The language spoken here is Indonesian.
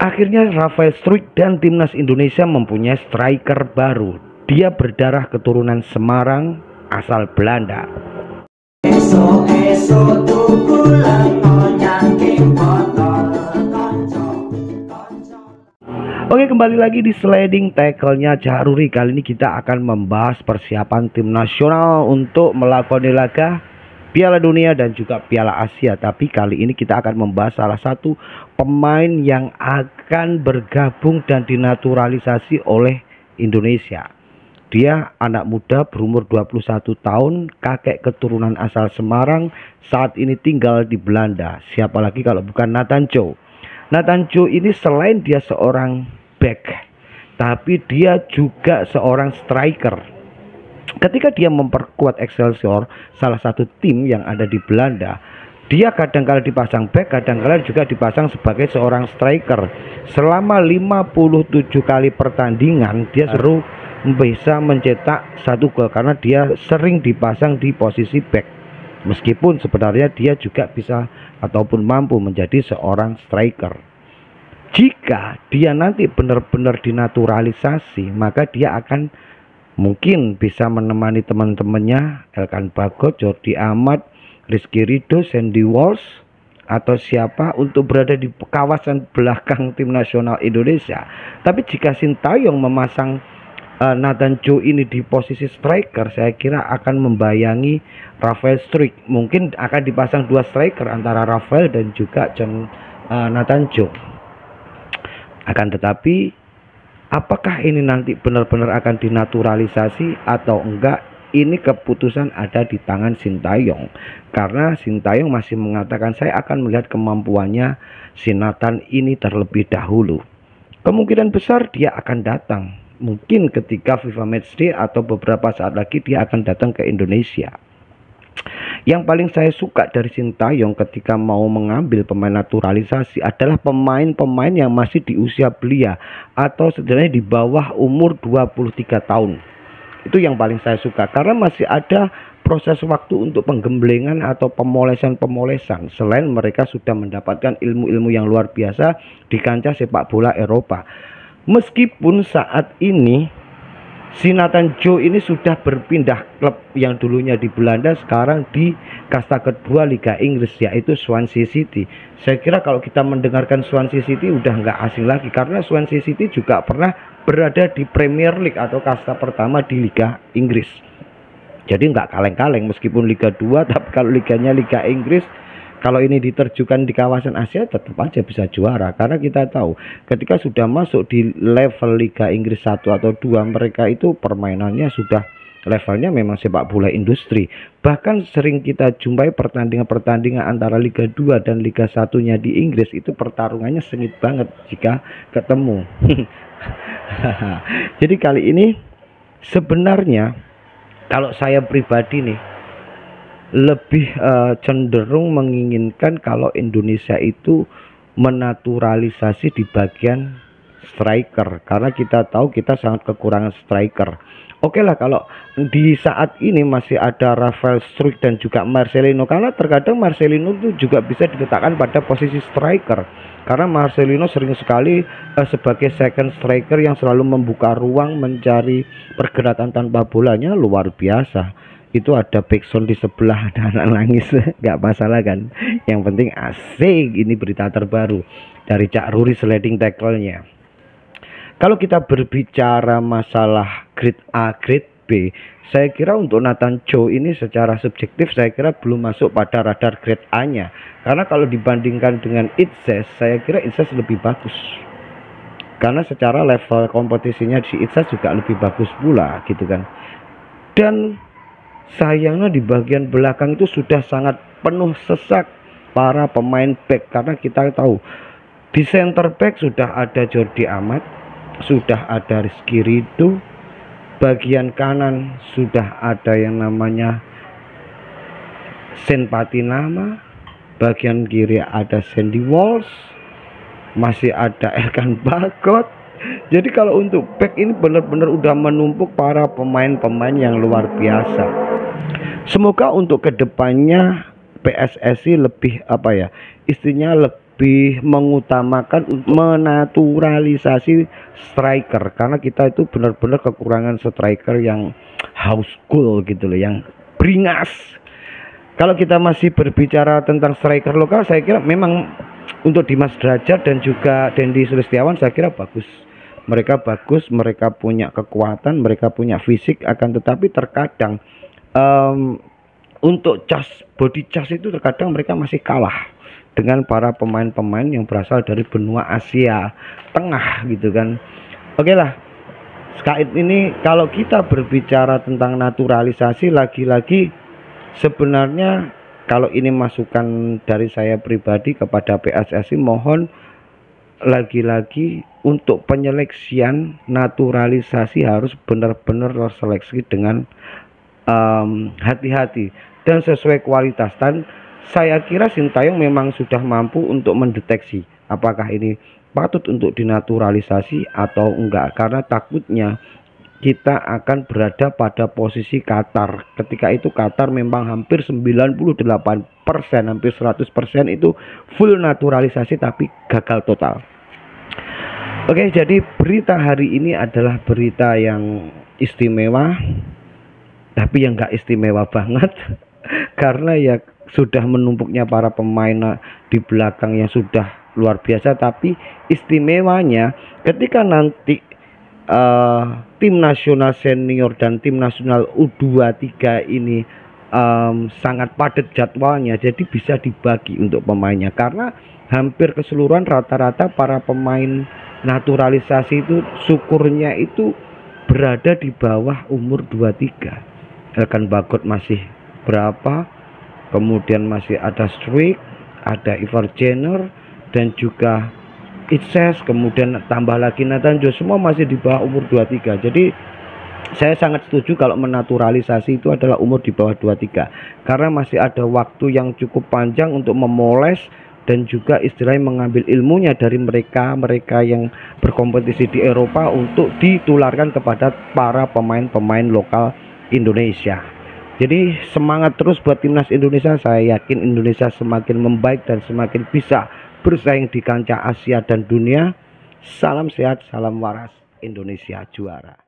Akhirnya Rafael Struijk dan timnas Indonesia mempunyai striker baru. Dia berdarah keturunan Semarang, asal Belanda. Oke, kembali lagi di sliding tackle-nya Cak Ruri. Kali ini kita akan membahas persiapan tim nasional untuk melakoni laga Piala Dunia dan juga Piala Asia. Tapi kali ini kita akan membahas salah satu pemain yang akan bergabung dan dinaturalisasi oleh Indonesia. Dia anak muda berumur 21 tahun, kakek keturunan asal Semarang, saat ini tinggal di Belanda. Siapa lagi kalau bukan Nathan Joe. Nathan Joe ini selain dia seorang back, tapi dia juga seorang striker. Ketika dia memperkuat Excelsior, salah satu tim yang ada di Belanda, dia kadang-kala dipasang back, kadang-kala juga dipasang sebagai seorang striker. Selama 57 kali pertandingan, dia seru bisa mencetak 1 gol karena dia sering dipasang di posisi back. Meskipun sebenarnya dia juga bisa ataupun mampu menjadi seorang striker. Jika dia nanti benar-benar dinaturalisasi, maka dia akan mungkin bisa menemani teman-temannya Elkan Bagot, Jordi Amat, Rizky Ridho, Sandy Walsh, atau siapa untuk berada di kawasan belakang tim nasional Indonesia. Tapi jika Sintayong memasang Nathan Joe ini di posisi striker, saya kira akan membayangi Rafael Struijk. Mungkin akan dipasang 2 striker antara Rafael dan juga Nathan Joe. Akan tetapi apakah ini nanti benar-benar akan dinaturalisasi atau enggak, ini keputusan ada di tangan Sintayong. Karena Sintayong masih mengatakan saya akan melihat kemampuannya si Nathan ini terlebih dahulu. Kemungkinan besar dia akan datang. Mungkin ketika FIFA Matchday atau beberapa saat lagi dia akan datang ke Indonesia. Yang paling saya suka dari Sintayong ketika mau mengambil pemain naturalisasi adalah pemain-pemain yang masih di usia belia atau setidaknya di bawah umur 23 tahun. Itu yang paling saya suka karena masih ada proses waktu untuk penggemblengan atau pemolesan-pemolesan. Selain mereka sudah mendapatkan ilmu-ilmu yang luar biasa di kancah sepak bola Eropa. Meskipun saat ini si Nathan Joe ini sudah berpindah klub yang dulunya di Belanda, sekarang di kasta kedua Liga Inggris, yaitu Swansea City. Saya kira kalau kita mendengarkan Swansea City udah nggak asing lagi, karena Swansea City juga pernah berada di Premier League atau kasta pertama di Liga Inggris. Jadi nggak kaleng-kaleng meskipun Liga 2, tapi kalau liganya Liga Inggris, kalau ini diterjukan di kawasan Asia tetap aja bisa juara. Karena kita tahu ketika sudah masuk di level Liga Inggris 1 atau 2, mereka itu permainannya sudah levelnya memang sepak bola industri. Bahkan sering kita jumpai pertandingan-pertandingan antara Liga 2 dan Liga 1-nya di Inggris itu pertarungannya sengit banget jika ketemu. Jadi kali ini sebenarnya kalau saya pribadi nih lebih cenderung menginginkan kalau Indonesia itu menaturalisasi di bagian striker, karena kita tahu kita sangat kekurangan striker. Oke lah kalau di saat ini masih ada Rafael Struijk dan juga Marcelino, karena terkadang Marcelino itu juga bisa diletakkan pada posisi striker, karena Marcelino sering sekali sebagai second striker yang selalu membuka ruang mencari pergerakan tanpa bolanya luar biasa. Itu ada backsound di sebelah, ada anak nangis, nggak masalah kan, yang penting asik. Ini berita terbaru dari Cak Ruri sliding tackle-nya. Kalau kita berbicara masalah grade A, grade B, saya kira untuk Nathan Joe ini secara subjektif saya kira belum masuk pada radar grade A-nya, karena kalau dibandingkan dengan Itzes, saya kira Itzes lebih bagus, karena secara level kompetisinya di Itzes juga lebih bagus pula gitu kan. Dan sayangnya di bagian belakang itu sudah sangat penuh sesak para pemain back, karena kita tahu di center back sudah ada Jordi Amat, sudah ada Rizky Ridho, bagian kanan sudah ada yang namanya Sen Patinama, bagian kiri ada Sandy Walsh, masih ada Elkan Bagot. Jadi kalau untuk back ini benar-benar udah menumpuk para pemain-pemain yang luar biasa. Semoga untuk kedepannya PSSI lebih istilahnya lebih mengutamakan menaturalisasi striker, karena kita itu benar-benar kekurangan striker yang house goal gitu loh, yang beringas. Kalau kita masih berbicara tentang striker lokal, saya kira memang untuk Dimas Derajat dan juga Dendi Sulistiawan saya kira bagus. Mereka bagus, mereka punya kekuatan, mereka punya fisik, akan tetapi terkadang untuk body cas itu terkadang mereka masih kalah dengan para pemain-pemain yang berasal dari benua Asia Tengah gitu kan. Oke lah, sekait ini kalau kita berbicara tentang naturalisasi, lagi-lagi sebenarnya kalau ini masukan dari saya pribadi kepada PSSI, mohon lagi-lagi untuk penyeleksian naturalisasi harus benar-benar terseleksi dengan hati-hati dan sesuai kualitas. Dan saya kira Sintayong memang sudah mampu untuk mendeteksi apakah ini patut untuk dinaturalisasi atau enggak, karena takutnya kita akan berada pada posisi Qatar. Ketika itu Qatar memang hampir 98%, hampir 100% itu full naturalisasi tapi gagal total. Oke, jadi berita hari ini adalah berita yang istimewa, tapi yang enggak istimewa banget karena ya sudah menumpuknya para pemain di belakang yang sudah luar biasa. Tapi istimewanya ketika nanti tim nasional senior dan tim nasional U23 ini sangat padat jadwalnya, jadi bisa dibagi untuk pemainnya, karena hampir keseluruhan rata-rata para pemain naturalisasi itu syukurnya itu berada di bawah umur 23. Elkan Bagot masih berapa, kemudian masih ada Struijk, ada Ivar Jenner, dan juga Itses, kemudian tambah lagi Nathan Joe, semua masih di bawah umur 23. Jadi saya sangat setuju kalau menaturalisasi itu adalah umur di bawah 23, karena masih ada waktu yang cukup panjang untuk memoles dan juga istilahnya mengambil ilmunya dari mereka yang berkompetisi di Eropa untuk ditularkan kepada para pemain-pemain lokal Indonesia. Jadi semangat terus buat timnas Indonesia. Saya yakin Indonesia semakin membaik dan semakin bisa bersaing di kancah Asia dan dunia. Salam sehat, salam waras, Indonesia juara.